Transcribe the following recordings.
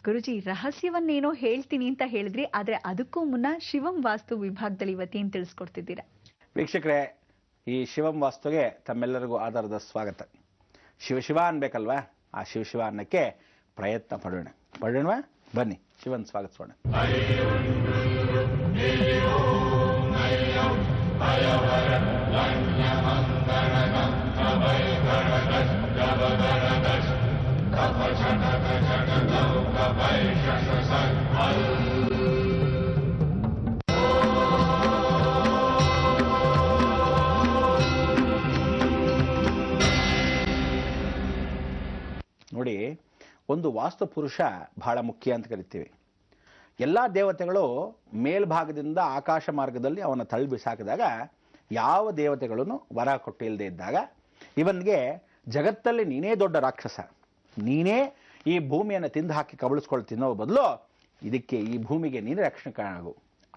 ಗುರುಜಿ, ರಹಸ್ಯವನ್ನೇನೋ ಹೇಳ್ತೀನಿ ಅಂತ ಹೇಳಿದ್ರಿ, ಆದ್ರೆ ಅದಕ್ಕೂ ಮುನ್ನ ಶಿವಂ ವಾಸ್ತು ವಿಭಾಗದಲ್ಲಿ ಇವತ್ತೇನು ತಿಳಿಸ್ಕೊಡ್ತಿದ್ದೀರಾ? ವೀಕ್ಷಕರೇ, ಈ ಶಿವಂ ವಾಸ್ತುಗೆ ತಮ್ಮೆಲ್ಲರಿಗೂ ಆಧಾರದ ಸ್ವಾಗತ. ಶಿವ ಅನ್ಬೇಕಲ್ವಾ? ಆ ಶಿವ ಅನ್ನಕ್ಕೆ ಪ್ರಯತ್ನ ಪಡೋಣವಾ? ಬನ್ನಿ ಶಿವನ್ ಸ್ವಾಗತಿಸೋಣ. ನೋಡಿ, ಒಂದು ವಾಸ್ತು ಪುರುಷ ಬಹಳ ಮುಖ್ಯ ಅಂತ ಕರಿತೀವಿ. ಎಲ್ಲ ದೇವತೆಗಳು ಮೇಲ್ಭಾಗದಿಂದ ಆಕಾಶ ಮಾರ್ಗದಲ್ಲಿ ಅವನ ತಳ್ಳಿ ಬಿಸಾಕಿದಾಗ ಯಾವ ದೇವತೆಗಳನ್ನು ವರ ಕೊಟ್ಟಿಲ್ಲದೆ ಇದ್ದಾಗ ಇವನಿಗೆ ಜಗತ್ತಲ್ಲಿ ನೀನೇ ದೊಡ್ಡ ರಾಕ್ಷಸ, ನೀನೇ ಈ ಭೂಮಿಯನ್ನು ತಿಂದು ಹಾಕಿ ಕಬಳಿಸ್ಕೊಂಡು ತಿನ್ನೋ ಬದಲು ಇದಕ್ಕೆ ಈ ಭೂಮಿಗೆ ನೀನೇ ರಕ್ಷಕನಾಗು,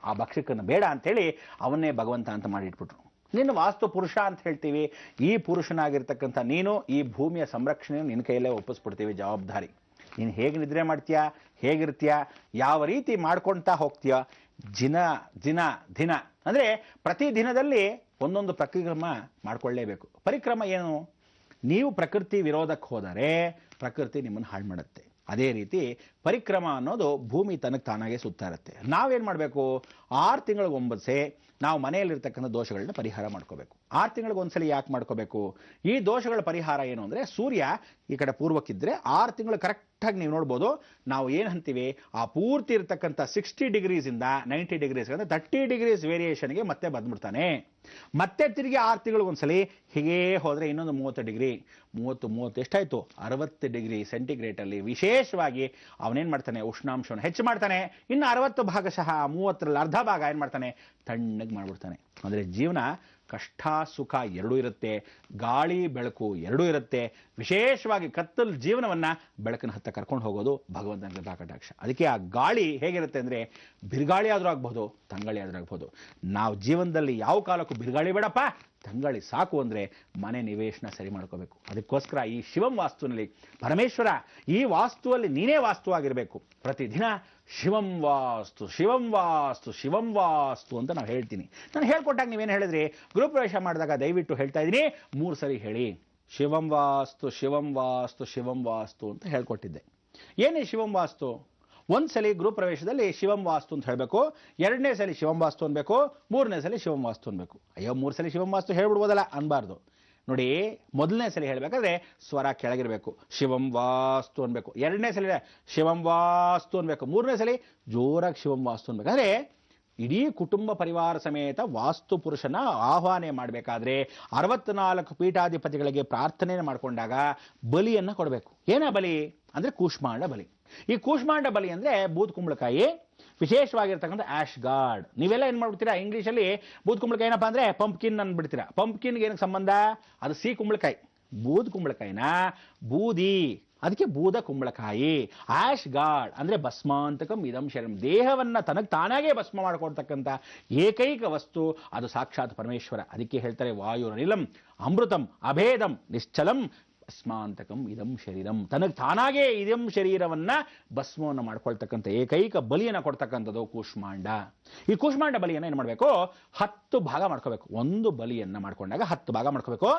ಆ ಭಕ್ಷಕನ ಬೇಡ ಅಂತೇಳಿ ಅವನ್ನೇ ಭಗವಂತ ಅಂತ ಮಾಡಿಟ್ಬಿಟ್ರು. ನೀನು ವಾಸ್ತು ಪುರುಷ ಅಂತ ಹೇಳ್ತೀವಿ. ಈ ಪುರುಷನಾಗಿರ್ತಕ್ಕಂಥ ನೀನು ಈ ಭೂಮಿಯ ಸಂರಕ್ಷಣೆಯನ್ನು ನಿನ್ನ ಕೈಯಲ್ಲೇ ಒಪ್ಪಿಸ್ಬಿಡ್ತೀವಿ ಜವಾಬ್ದಾರಿ. ನೀನು ಹೇಗೆ ನಿದ್ರೆ ಮಾಡ್ತೀಯಾ, ಹೇಗಿರ್ತೀಯ, ಯಾವ ರೀತಿ ಮಾಡ್ಕೊಳ್ತಾ ಹೋಗ್ತೀಯ, ದಿನ ಅಂದರೆ ಪ್ರತಿ ದಿನದಲ್ಲಿ ಒಂದೊಂದು ಪರಿಕ್ರಮ ಮಾಡ್ಕೊಳ್ಳೇಬೇಕು. ಪರಿಕ್ರಮ ಏನು? ನೀವು ಪ್ರಕೃತಿ ವಿರೋಧಕ್ಕೆ ಹೋದರೆ ಪ್ರಕೃತಿ ನಿಮ್ಮನ್ನು ಹಾಳು ಮಾಡುತ್ತೆ. ಅದೇ ರೀತಿ ಪರಿಕ್ರಮ ಅನ್ನೋದು ಭೂಮಿ ತನಗೆ ತಾನಾಗೆ ಸುತ್ತಾ ಇರುತ್ತೆ. ನಾವೇನು ಮಾಡಬೇಕು? 6 ತಿಂಗಳಿಗೆ 9 ಸೆ ನಾವು ಮನೆಯಲ್ಲಿರ್ತಕ್ಕಂಥ ದೋಷಗಳನ್ನ ಪರಿಹಾರ ಮಾಡ್ಕೋಬೇಕು. 6 ತಿಂಗಳಿಗೆ ಒಂದ್ಸಲಿ ಯಾಕೆ ಮಾಡ್ಕೋಬೇಕು? ಈ ದೋಷಗಳ ಪರಿಹಾರ ಏನು ಅಂದರೆ, ಸೂರ್ಯ ಈ ಕಡೆ ಪೂರ್ವಕ್ಕಿದ್ರೆ 6 ತಿಂಗಳು ಕರೆಕ್ಟಾಗಿ ನೀವು ನೋಡ್ಬೋದು. ನಾವು ಏನು ಅಂತೀವಿ, ಆ ಪೂರ್ತಿ ಇರತಕ್ಕಂಥ 60 ಡಿಗ್ರೀಸಿಂದ 90 ಡಿಗ್ರೀಸ್ ಅಂದರೆ 30 ಡಿಗ್ರೀಸ್ ವೇರಿಯೇಷನ್ಗೆ ಮತ್ತೆ ಬಂದ್ಬಿಡ್ತಾನೆ. ಮತ್ತೆ ತಿರುಗಿ 6 ತಿಂಗಳಿಗೊಂದ್ಸಲಿ ಹೀಗೇ ಹೋದರೆ ಇನ್ನೊಂದು 30 ಡಿಗ್ರಿ, 30 ಎಷ್ಟಾಯಿತು? 60 ಡಿಗ್ರಿ ಸೆಂಟಿಗ್ರೇಡಲ್ಲಿ ವಿಶೇಷವಾಗಿ ಅವನೇನು ಮಾಡ್ತಾನೆ? ಉಷ್ಣಾಂಶವನ್ನು ಹೆಚ್ಚು ಮಾಡ್ತಾನೆ. ಇನ್ನು 60 ಭಾಗಶಃ 30ರಲ್ಲಿ ಅರ್ಧ ಭಾಗ ಏನು ಮಾಡ್ತಾನೆ? ತಣ್ಣಗೆ ಮಾಡಿಬಿಡ್ತಾನೆ. ಅಂದರೆ ಜೀವನ ಕಷ್ಟ ಸುಖ ಎರಡೂ ಇರುತ್ತೆ, ಗಾಳಿ ಬೆಳಕು ಎರಡೂ ಇರುತ್ತೆ. ವಿಶೇಷವಾಗಿ ಕತ್ತಲು ಜೀವನವನ್ನು ಬೆಳಕಿನ ಹತ್ತ ಕರ್ಕೊಂಡು ಹೋಗೋದು ಭಗವಂತನ ಕೃಪಾಕಟಾಕ್ಷ. ಅದಕ್ಕೆ ಆ ಗಾಳಿ ಹೇಗಿರುತ್ತೆ ಅಂದರೆ, ಬಿರುಗಾಳಿ ಆದರೂ ಆಗ್ಬೋದು, ತಂಗಾಳಿ ಆದರೂ ಆಗ್ಬೋದು. ನಾವು ಜೀವನದಲ್ಲಿ ಯಾವ ಕಾಲಕ್ಕೂ ಬಿರುಗಾಳಿ ಬೇಡಪ್ಪ, ತಂಗಾಳಿ ಸಾಕು ಅಂದರೆ ಮನೆ ನಿವೇಶನ ಸರಿ ಮಾಡ್ಕೋಬೇಕು. ಅದಕ್ಕೋಸ್ಕರ ಈ ಶಿವಂ ವಾಸ್ತುವಿನಲ್ಲಿ ಪರಮೇಶ್ವರ ಈ ವಾಸ್ತುವಲ್ಲಿ ನೀನೇ ವಾಸ್ತುವಾಗಿರಬೇಕು. ಪ್ರತಿದಿನ ಶಿವಂ ವಾಸ್ತು ಶಿವಂ ವಾಸ್ತು ಶಿವಂ ವಾಸ್ತು ಅಂತ ನಾವು ಹೇಳ್ತೀನಿ. ನಾನು ಹೇಳ್ಕೊಟ್ಟಾಗ ನೀವೇನು ಹೇಳಿದ್ರಿ? ಗೃಹಪ್ರವೇಶ ಮಾಡಿದಾಗ ದಯವಿಟ್ಟು ಹೇಳ್ತಾ ಇದ್ದೀನಿ, 3 ಸರಿ ಹೇಳಿ, ಶಿವಂ ವಾಸ್ತು ಶಿವಂ ವಾಸ್ತು ಶಿವಂ ವಾಸ್ತು ಅಂತ ಹೇಳ್ಕೊಟ್ಟಿದ್ದೆ. ಏನೇ ಶಿವಂ ವಾಸ್ತು? ಒಂದ್ಸಲಿ ಗೃಹಪ್ರವೇಶದಲ್ಲಿ ಶಿವಂ ವಾಸ್ತು ಅಂತ ಹೇಳಬೇಕು, 2ನೇ ಸಲ ಶಿವಂ ವಾಸ್ತು ಅನ್ಬೇಕು, 3ನೇ ಸಲ ಶಿವಂ ವಾಸ್ತು ಅನ್ಬೇಕು. ಅಯ್ಯೋ 3 ಸಲ ಶಿವಂ ವಾಸ್ತು ಹೇಳ್ಬಿಡ್ಬೋದಲ್ಲ ಅನ್ಬಾರ್ದು. ನೋಡಿ, ಮೊದಲನೇ ಸಲ ಹೇಳಬೇಕಾದ್ರೆ ಸ್ವರ ಕೆಳಗಿರಬೇಕು, ಶಿವಂ ವಾಸ್ತು ಅನ್ಬೇಕು. 2ನೇ ಸಲ ಶಿವಂ ವಾಸ್ತು ಅನ್ಬೇಕು. 3ನೇ ಸಲ ಜೋರಾಗಿ ಶಿವಂ ವಾಸ್ತು ಅನ್ಬೇಕಾದ್ರೆ ಇಡೀ ಕುಟುಂಬ ಪರಿವಾರ ಸಮೇತ ವಾಸ್ತು ಪುರುಷನ ಆಹ್ವಾನ ಮಾಡಬೇಕಾದ್ರೆ 64 ಪೀಠಾಧಿಪತಿಗಳಿಗೆ ಪ್ರಾರ್ಥನೆಯನ್ನು ಮಾಡಿಕೊಂಡಾಗ ಬಲಿಯನ್ನು ಕೊಡಬೇಕು. ಏನ ಬಲಿ ಅಂದರೆ ಕೂಷ್ಮಾಂಡ ಬಲಿ. ಈ ಕೂಷ್ಮಾಂಡ ಬಲಿ ಅಂದರೆ ಬೂದ್ ಕುಂಬಳಕಾಯಿ, ವಿಶೇಷವಾಗಿರ್ತಕ್ಕಂಥ ಆಶ್ ಗಾರ್ಡ್. ನೀವೆಲ್ಲ ಏನು ಮಾಡ್ಬಿಡ್ತೀರಾ? ಇಂಗ್ಲೀಷಲ್ಲಿ ಬೂದ್ ಕುಂಬಳಕಾಯಿ ಏನಪ್ಪ ಅಂದರೆ ಪಂಪ್ಕಿನ್ ಅಂದ್ಬಿಡ್ತೀರಾ. ಪಂಪ್ಕಿನ್ಗೆ ಏನಕ್ಕೆ ಸಂಬಂಧ? ಅದು ಸಿಹಿ ಕುಂಬಳಕಾಯಿ. ಬೂದ್ ಕುಂಬಳಕಾಯಿನ ಬೂದಿ, ಅದಕ್ಕೆ ಬೂದ ಕುಂಬಳಕಾಯಿ. ಆಶ್ ಗಾರ್ಡ್ ಅಂದರೆ ಭಸ್ಮಾಂತಕಂ ಇದಂ ಶರೀರಂ, ದೇಹವನ್ನು ತನಗೆ ತಾನಾಗೇ ಭಸ್ಮ ಮಾಡಿಕೊಡ್ತಕ್ಕಂಥ ಏಕೈಕ ವಸ್ತು ಅದು ಸಾಕ್ಷಾತ್ ಪರಮೇಶ್ವರ. ಅದಕ್ಕೆ ಹೇಳ್ತಾರೆ, ವಾಯುರನಿಲಂ ಅಮೃತಂ ಅಭೇದಂ ನಿಶ್ಚಲಂ ಭಸ್ಮಾಂತಕಂ ಇದಂ ಶರೀರಂ. ತನಗೆ ತಾನಾಗೇ ಇದಂ ಶರೀರವನ್ನ ಭಸ್ಮವನ್ನು ಮಾಡ್ಕೊಳ್ತಕ್ಕಂಥ ಏಕೈಕ ಬಲಿಯನ್ನು ಕೊಡ್ತಕ್ಕಂಥದ್ದು ಕೂಷ್ಮಾಂಡ. ಈ ಕೂಷ್ಮಾಂಡ ಬಲಿಯನ್ನು ಏನು ಮಾಡಬೇಕು? 10 ಭಾಗ ಮಾಡ್ಕೋಬೇಕು. ಒಂದು ಬಲಿಯನ್ನು ಮಾಡ್ಕೊಂಡಾಗ 10 ಭಾಗ ಮಾಡ್ಕೋಬೇಕು.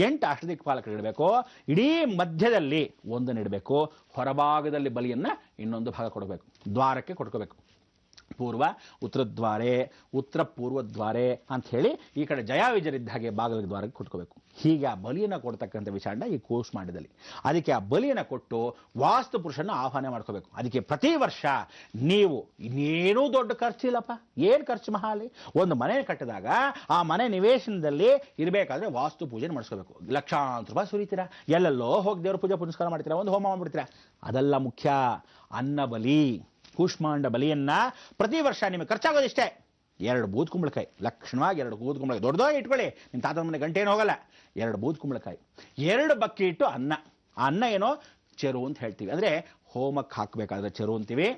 8 ಅಷ್ಟದಿಕ್ಪಾಲಕರು ಇಡಬೇಕು. ಇಡೀ ಮಧ್ಯದಲ್ಲಿ ಒಂದನ್ನು ಇಡಬೇಕು. ಹೊರಭಾಗದಲ್ಲಿ ಬಲಿಯನ್ನು ಇನ್ನೊಂದು ಭಾಗ ಕೊಡಬೇಕು. ದ್ವಾರಕ್ಕೆ ಕೊಡ್ಕೋಬೇಕು. ಪೂರ್ವ ಉತ್ತರ ದ್ವಾರೆ, ಉತ್ತರ ಪೂರ್ವ ದ್ವಾರೆ ಅಂತ ಹೇಳಿ ಈ ಕಡೆ ಜಯಾವಿಜರಿದ್ದ ಹಾಗೆ ಬಾಗಿಲ ದ್ವಾರಕ್ಕೆ ಕೊಟ್ಕೋಬೇಕು. ಹೀಗೆ ಆ ಬಲಿಯನ್ನು ಕೊಡ್ತಕ್ಕಂಥ ವಿಚಾರ ಈ ಕೂಷ್ಮಾಂಡದಲ್ಲಿ. ಅದಕ್ಕೆ ಆ ಬಲಿಯನ್ನು ಕೊಟ್ಟು ವಾಸ್ತು ಪುರುಷನ ಆಹ್ವಾನ ಮಾಡ್ಕೋಬೇಕು. ಅದಕ್ಕೆ ಪ್ರತಿ ವರ್ಷ ನೀವು ಇನ್ನೇನೂ ದೊಡ್ಡ ಖರ್ಚಿಲ್ಲಪ್ಪ, ಏನು ಖರ್ಚು ಮಹಾಲಿ, ಒಂದು ಮನೆ ಕಟ್ಟಿದಾಗ ಆ ಮನೆ ನಿವೇಶನದಲ್ಲಿ ಇರಬೇಕಾದ್ರೆ ವಾಸ್ತು ಪೂಜೆ ಮಾಡಿಸ್ಕೋಬೇಕು. ಲಕ್ಷಾಂತರ ರೂಪಾಯಿ ಸುರಿತೀರಾ, ಎಲ್ಲೆಲ್ಲೋ ಹೋಗಿ ದೇವ್ರ ಪೂಜೆ ಪುನಸ್ಕಾರ ಮಾಡ್ತೀರಾ, ಒಂದು ಹೋಮ ಮಾಡ್ಬಿಡ್ತೀರಾ. ಅದೆಲ್ಲ ಮುಖ್ಯ. ಅನ್ನ ಬಲಿ, ಕೂಷ್ಮಾಂಡ ಬಲಿಯನ್ನ ಪ್ರತಿ ವರ್ಷ ನಿಮಗೆ ಖರ್ಚಾಗೋದಿಷ್ಟೇ. 2 ಬೂದ್ ಕುಂಬಳಕಾಯಿ, ಲಕ್ಷಣವಾಗಿ 2 ಬೂದ್ ಕುಂಬಳಕಾಯಿ ದೊಡ್ಡದಾಗಿ ಇಟ್ಕೊಳ್ಳಿ, ನಿಮ್ಮ ತಾತನ ಮನೆ ಗಂಟೆ ಏನು ಹೋಗಲ್ಲ. 2 ಬೂದ್ ಕುಂಬಳಕಾಯಿ, 2 ಬಕೆಟ್ ಅನ್ನ. ಆ ಅನ್ನ ಏನೋ ಚೆರು ಅಂತ ಹೇಳ್ತೀವಿ, ಅಂದರೆ ಹೋಮಕ್ಕೆ ಹಾಕಬೇಕಾದ್ರೆ ಚೆರು ಅಂತೀವಿ.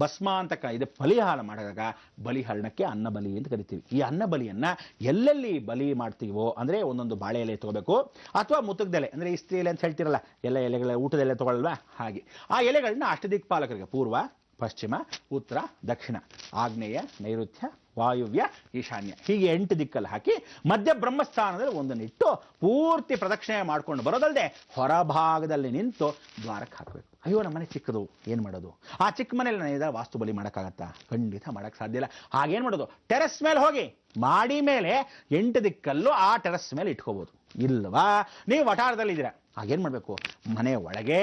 ಭಸ್ಮ ಅಂತ ಇದು ಬಲಿಹಾರ ಮಾಡಿದಾಗ ಬಲಿಹರಣಕ್ಕೆ ಅನ್ನ ಬಲಿ ಅಂತ ಕರಿತೀವಿ. ಈ ಅನ್ನ ಬಲಿಯನ್ನ ಎಲ್ಲೆಲ್ಲಿ ಬಲಿ ಮಾಡ್ತೀವೋ ಅಂದ್ರೆ ಒಂದೊಂದು ಬಾಳೆ ಎಲೆ ತಗೋಬೇಕು, ಅಥವಾ ಮುತ್ತುಕದೆಲೆ ಅಂದ್ರೆ ಇಸ್ತ್ರಿ ಎಲೆ ಅಂತ ಹೇಳ್ತಿರಲ್ಲ, ಎಲ್ಲ ಎಲೆಗಳ ಊಟದ ಎಲೆ ತಗೊಳ್ಳಲ್ವಾ, ಹಾಗೆ ಆ ಎಲೆಗಳನ್ನ ಅಷ್ಟದಿಕ್ಪಾಲಕರಿಗೆ ಪೂರ್ವ, ಪಶ್ಚಿಮ, ಉತ್ತರ, ದಕ್ಷಿಣ, ಆಗ್ನೇಯ, ನೈಋತ್ಯ, ವಾಯುವ್ಯ, ಈಶಾನ್ಯ ಹೀಗೆ 8 ದಿಕ್ಕಲ್ಲಿ ಹಾಕಿ ಮಧ್ಯ ಬ್ರಹ್ಮಸ್ಥಾನದಲ್ಲಿ ಒಂದನ್ನಿಟ್ಟು ಪೂರ್ತಿ ಪ್ರದಕ್ಷಿಣೆ ಮಾಡ್ಕೊಂಡು ಬರೋದಲ್ಲದೆ ಹೊರಭಾಗದಲ್ಲಿ ನಿಂತು ದ್ವಾರಕ್ಕೆ ಹಾಕಬೇಕು. ಅಯ್ಯೋ ನಮ್ಮ ಮನೆ ಚಿಕ್ಕದು ಏನು ಮಾಡೋದು, ಆ ಚಿಕ್ಕ ಮನೇಲಿ ನಾನು ವಾಸ್ತು ಬಲಿ ಮಾಡೋಕ್ಕಾಗತ್ತಾ? ಖಂಡಿತ ಮಾಡೋಕ್ಕೆ ಸಾಧ್ಯ ಇಲ್ಲ. ಹಾಗೇನು ಮಾಡೋದು, ಟೆರೆಸ್ ಮೇಲೆ ಹೋಗಿ ಮಾಡಿ ಮೇಲೆ 8 ದಿಕ್ಕಲ್ಲೂ ಆ ಟೆರೆಸ್ ಮೇಲೆ ಇಟ್ಕೋಬೋದು. ಇಲ್ವಾ ನೀವು ವಠಾರದಲ್ಲಿದ್ದೀರಾ, ಹಾಗೇನು ಮಾಡಬೇಕು, ಮನೆ ಒಳಗೆ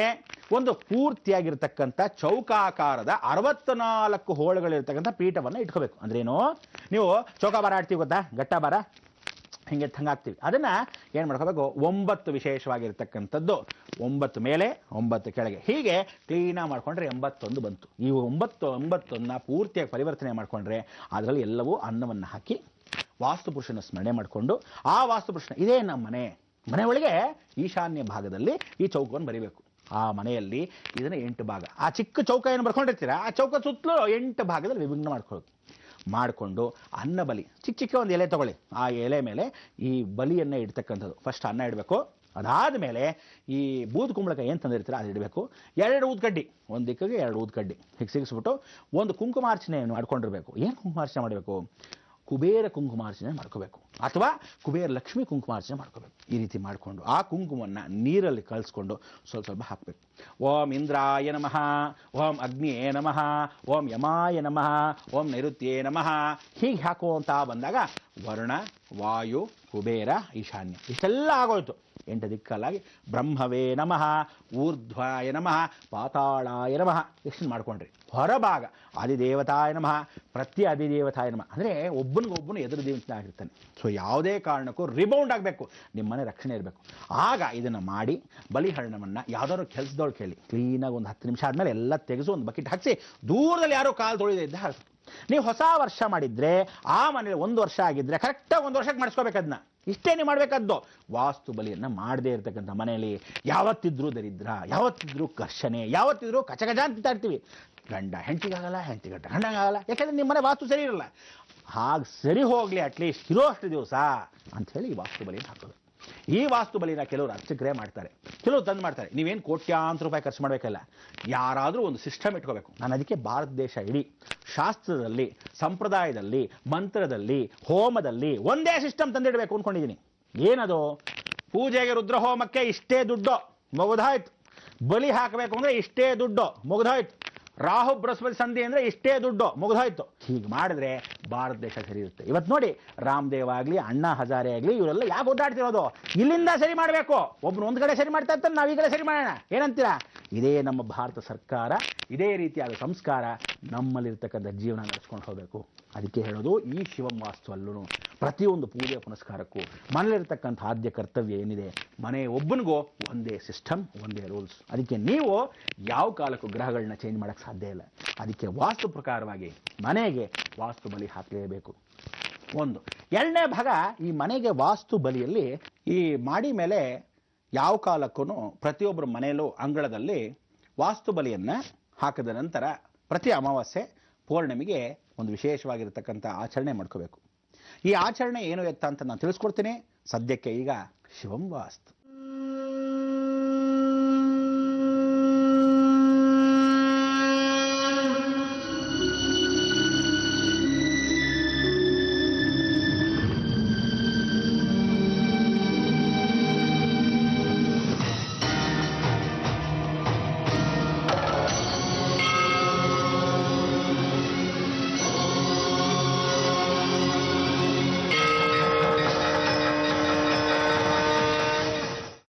ಒಂದು ಪೂರ್ತಿಯಾಗಿರ್ತಕ್ಕಂಥ ಚೌಕಾಕಾರದ 64 ಹೋಳುಗಳಿರ್ತಕ್ಕಂಥ ಪೀಠವನ್ನು ಇಟ್ಕೋಬೇಕು. ಅಂದ್ರೇನು, ನೀವು ಚೌಕಾಬಾರ ಆಡ್ತೀವಿ ಗೊತ್ತಾ, ಗಟ್ಟಾಬಾರ ಹಿಂಗೆ ಹಂಗಾಗ್ತೀವಿ, ಅದನ್ನ ಏನು ಮಾಡ್ಕೋಬೇಕು, 9 ವಿಶೇಷವಾಗಿರ್ತಕ್ಕಂಥದ್ದು, 9 ಮೇಲೆ 9 ಕೆಳಗೆ ಹೀಗೆ ಕ್ಲೀನಾಗಿ ಮಾಡ್ಕೊಂಡ್ರೆ 81 ಬಂತು. ಈ 9 ಪೂರ್ತಿಯಾಗಿ ಪರಿವರ್ತನೆ ಮಾಡ್ಕೊಂಡ್ರೆ ಅದರಲ್ಲಿ ಎಲ್ಲವೂ ಅನ್ನವನ್ನು ಹಾಕಿ ವಾಸ್ತುಪುರುಷನ ಸ್ಮರಣೆ ಮಾಡಿಕೊಂಡು ಆ ವಾಸ್ತುಪುರುಷನ ಇದೇ ನಮ್ಮ ಮನೆ ಒಳಗೆ ಈಶಾನ್ಯ ಭಾಗದಲ್ಲಿ ಈ ಚೌಕವನ್ನು ಬರಿಬೇಕು. ಆ ಮನೆಯಲ್ಲಿ ಇದನ್ನು 8 ಭಾಗ, ಆ ಚಿಕ್ಕ ಚೌಕ ಏನು ಬರ್ಕೊಂಡಿರ್ತೀರ ಆ ಚೌಕ ಸುತ್ತಲೂ 8 ಭಾಗದಲ್ಲಿ ವಿಭಿನ್ನ ಮಾಡ್ಕೊಳ್ಳೋದು. ಮಾಡಿಕೊಂಡು ಅನ್ನ ಬಲಿ ಚಿಕ್ಕ ಒಂದು ಎಲೆ ತಗೊಳ್ಳಿ, ಆ ಎಲೆ ಮೇಲೆ ಈ ಬಲಿಯನ್ನೇ ಇಡ್ತಕ್ಕಂಥದ್ದು. ಫಸ್ಟ್ ಅನ್ನ ಇಡಬೇಕು, ಅದಾದ ಮೇಲೆ ಈ ಬೂದು ಕುಂಬಳಕಾಯಿ ಏನು ತಂದಿರ್ತೀರ ಅದು ಇಡಬೇಕು. 2 ಊದ್ಕಡ್ಡಿ, ಒಂದು ದಿಕ್ಕಿಗೆ 2 ಊದ್ಕಡ್ಡಿ ಹೀಗೆ ಸಿಗಿಸ್ಬಿಟ್ಟು ಒಂದು ಕುಂಕುಮಾರ್ಚನೆ ಮಾಡ್ಕೊಂಡಿರ್ಬೇಕು. ಏನು ಕುಂಕುಮಾರ್ಚನೆ ಮಾಡಬೇಕು, ಕುಬೇರ ಕುಂಕುಮಾರ್ಚನೆ ಮಾಡ್ಕೋಬೇಕು, ಅಥವಾ ಕುಬೇರ ಲಕ್ಷ್ಮಿ ಕುಂಕುಮಾರ್ಚನೆ ಮಾಡ್ಕೋಬೇಕು. ಈ ರೀತಿ ಮಾಡಿಕೊಂಡು ಆ ಕುಂಕುಮವನ್ನು ನೀರಲ್ಲಿ ಕಳಿಸ್ಕೊಂಡು ಸ್ವಲ್ಪ ಹಾಕಬೇಕು. ಓಂ ಇಂದ್ರಾಯ ನಮಃ, ಓಂ ಅಗ್ನಿಯೇ ನಮಃ, ಓಂ ಯಮಾಯ ನಮಃ, ಓಂ ನೈಋತ್ಯೇ ನಮಃ ಹೀಗೆ ಹಾಕುವಂತ ಬಂದಾಗ ವರುಣ, ವಾಯು, ಕುಬೇರ, ಈಶಾನ್ಯ ಇಷ್ಟೆಲ್ಲ ಆಗೋಯ್ತು. 8 ದಿಕ್ಕಲ್ಲಾಗಿ ಬ್ರಹ್ಮವೇ ನಮಃ, ಊರ್ಧ್ವಾಯ ನಮಃ, ಪಾತಾಳಾಯ ನಮಃ ಎಷ್ಟು ಮಾಡ್ಕೊಂಡ್ರಿ. ಹೊರಭಾಗ ಆದಿದೇವತಾಯ ನಮಃ, ಪ್ರತಿ ಅಧಿದೇವತಾಯ ನಮಃ ಅಂದರೆ ಒಬ್ಬನಿಗೊಬ್ಬನು ಎದುರು ದೇವತೆ ಆಗಿರ್ತಾನೆ. ಸೊ ಯಾವುದೇ ಕಾರಣಕ್ಕೂ ರಿಬೌಂಡ್ ಆಗಬೇಕು, ನಿಮ್ಮ ಮನೆ ರಕ್ಷಣೆ ಇರಬೇಕು. ಆಗ ಇದನ್ನು ಮಾಡಿ ಬಲಿಹರಣವನ್ನು ಯಾವ್ದಾದ್ರು ಕೆಲಸದವ್ರು ಕೇಳಿ ಕ್ಲೀನಾಗಿ ಒಂದು 10 ನಿಮಿಷ ಆದಮೇಲೆ ಎಲ್ಲ ತೆಗೆದು ಒಂದು ಬಕೆಟ್ ಹಾಕಿಸಿ ದೂರದಲ್ಲಿ ಯಾರೋ ಕಾಲು ತೊಳೆದೇ ಇದ್ದ ಹಾಕಿ. ನೀವು ಹೊಸ ವರ್ಷ ಮಾಡಿದ್ರೆ ಆ ಮನೇಲಿ 1 ವರ್ಷ ಆಗಿದ್ರೆ ಕರೆಕ್ಟಾಗಿ 1 ವರ್ಷಕ್ಕೆ ಮಾಡಿಸ್ಕೋಬೇಕು. ಅದನ್ನ ಇಷ್ಟೇ ನೀವು ಮಾಡಬೇಕಾದ್ದು. ವಾಸ್ತು ಬಲಿಯನ್ನು ಮಾಡದೇ ಇರತಕ್ಕಂಥ ಮನೆಯಲ್ಲಿ ಯಾವತ್ತಿದ್ರೂ ದರಿದ್ರ, ಯಾವತ್ತಿದ್ರೂ ಘರ್ಷಣೆ, ಯಾವತ್ತಿದ್ರೂ ಕಚಗಜ ಅಂತ ಇರ್ತೀವಿ. ಗಂಡ ಹೆಂಡತಿಗಾಗಲ್ಲ, ಹೆಂಡತಿ ಗಂಡ ಗಂಡಂಗಾಗಲ್ಲ, ಯಾಕಂದ್ರೆ ನಿಮ್ಮ ಮನೆ ವಾಸ್ತು ಸರಿ ಇರಲ್ಲ. ಹಾಗೆ ಸರಿ ಹೋಗಲಿ ಅಟ್ಲೀಸ್ಟ್ ಇರೋಷ್ಟು ದಿವಸ ಅಂಥೇಳಿ ಈ ವಾಸ್ತು ಬಲಿಯನ್ನು ಹಾಕೋದು. ಈ ವಾಸ್ತು ಬಲಿನ ಕೆಲವರು ಅರ್ಚಕರೇ ಮಾಡ್ತಾರೆ, ಕೆಲವರು ತಂದು ಮಾಡ್ತಾರೆ. ನೀವೇನು ಕೋಟ್ಯಾಂತರ ರೂಪಾಯಿ ಖರ್ಚು ಮಾಡಬೇಕಲ್ಲ, ಯಾರಾದರೂ ಒಂದು ಸಿಸ್ಟಮ್ ಇಟ್ಕೋಬೇಕು. ನಾನು ಅದಕ್ಕೆ ಭಾರತ ದೇಶ ಇಡೀ ಶಾಸ್ತ್ರದಲ್ಲಿ, ಸಂಪ್ರದಾಯದಲ್ಲಿ, ಮಂತ್ರದಲ್ಲಿ, ಹೋಮದಲ್ಲಿ ಒಂದೇ ಸಿಸ್ಟಮ್ ತಂದಿಡಬೇಕು ಅಂದ್ಕೊಂಡಿದ್ದೀನಿ. ಏನದು, ಪೂಜೆಗೆ ರುದ್ರಹೋಮಕ್ಕೆ ಇಷ್ಟೇ ದುಡ್ಡು ಮುಗಿದಾಯ್ತು, ಬಲಿ ಹಾಕಬೇಕು ಅಂದರೆ ಇಷ್ಟೇ ದುಡ್ಡು ಮುಗಿದಾಯ್ತು, ರಾಹು ಬೃಹಸ್ಪತಿ ಸಂಧಿ ಅಂದರೆ ಇಷ್ಟೇ ದುಡ್ಡು ಮುಗಿದೋಯ್ತು. ಹೀಗೆ ಮಾಡಿದ್ರೆ ಭಾರತ ದೇಶ ಸರಿ ಇರುತ್ತೆ. ಇವತ್ತು ನೋಡಿ, ರಾಮದೇವ್ ಆಗಲಿ, ಅಣ್ಣಾ ಹಜಾರೆ ಆಗಲಿ, ಇವರೆಲ್ಲ ಯಾಕೆ ಓಡಾಡ್ತಿರೋದು, ಇಲ್ಲಿಂದ ಸರಿ ಮಾಡಬೇಕು. ಒಬ್ಬನು ಒಂದು ಕಡೆ ಸರಿ ಮಾಡ್ತಾ ಇರ್ತಾನೆ, ನಾವು ಈ ಕಡೆ ಸರಿ ಮಾಡೋಣ, ಏನಂತೀರಾ? ಇದೇ ನಮ್ಮ ಭಾರತ ಸರ್ಕಾರ, ಇದೇ ರೀತಿಯಾದ ಸಂಸ್ಕಾರ ನಮ್ಮಲ್ಲಿರ್ತಕ್ಕಂಥ ಜೀವನ ನಡೆಸ್ಕೊಂಡು ಹೋಗಬೇಕು. ಅದಕ್ಕೆ ಹೇಳೋದು, ಈ ಶಿವಂ ವಾಸ್ತು ಅಲ್ಲೂ ಪ್ರತಿಯೊಂದು ಪೂಜೆ ಪುನಸ್ಕಾರಕ್ಕೂ ಮನೇಲಿರ್ತಕ್ಕಂಥ ಆದ್ಯ ಕರ್ತವ್ಯ ಏನಿದೆ, ಮನೆ ಒಬ್ಬನಿಗೂ ಒಂದೇ ಸಿಸ್ಟಮ್, ಒಂದೇ ರೂಲ್ಸ್. ಅದಕ್ಕೆ ನೀವು ಯಾವ ಕಾಲಕ್ಕೂ ಗ್ರಹಗಳನ್ನ ಚೇಂಜ್ ಮಾಡೋಕ್ಕೆ ಸಾಧ್ಯ ಇಲ್ಲ. ಅದಕ್ಕೆ ವಾಸ್ತು ಪ್ರಕಾರವಾಗಿ ಮನೆಗೆ ವಾಸ್ತು ಬಲಿ ಹಾಕಲೇಬೇಕು. ಒಂದು. ಎರಡನೇ ಭಾಗ, ಈ ಮನೆಗೆ ವಾಸ್ತು ಬಲಿಯಲ್ಲಿ ಈ ಮಾಡಿ ಮೇಲೆ ಯಾವ ಕಾಲಕ್ಕೂ ಪ್ರತಿಯೊಬ್ಬರ ಮನೆಯಲ್ಲೂ ಅಂಗಳದಲ್ಲಿ ವಾಸ್ತು ಬಲಿಯನ್ನು ಹಾಕಿದ ನಂತರ ಪ್ರತಿ ಅಮಾವಾಸ್ಯೆ ಪೌರ್ಣಮಿಗೆ ಒಂದು ವಿಶೇಷವಾಗಿರತಕ್ಕಂಥ ಆಚರಣೆ ಮಾಡ್ಕೋಬೇಕು. ಈ ಆಚರಣೆ ಏನು ಎತ್ತ ಅಂತ ನಾನು ತಿಳಿಸ್ಕೊಡ್ತೀನಿ. ಸದ್ಯಕ್ಕೆ ಈಗ ಶಿವಂ ವಾಸ್ತು.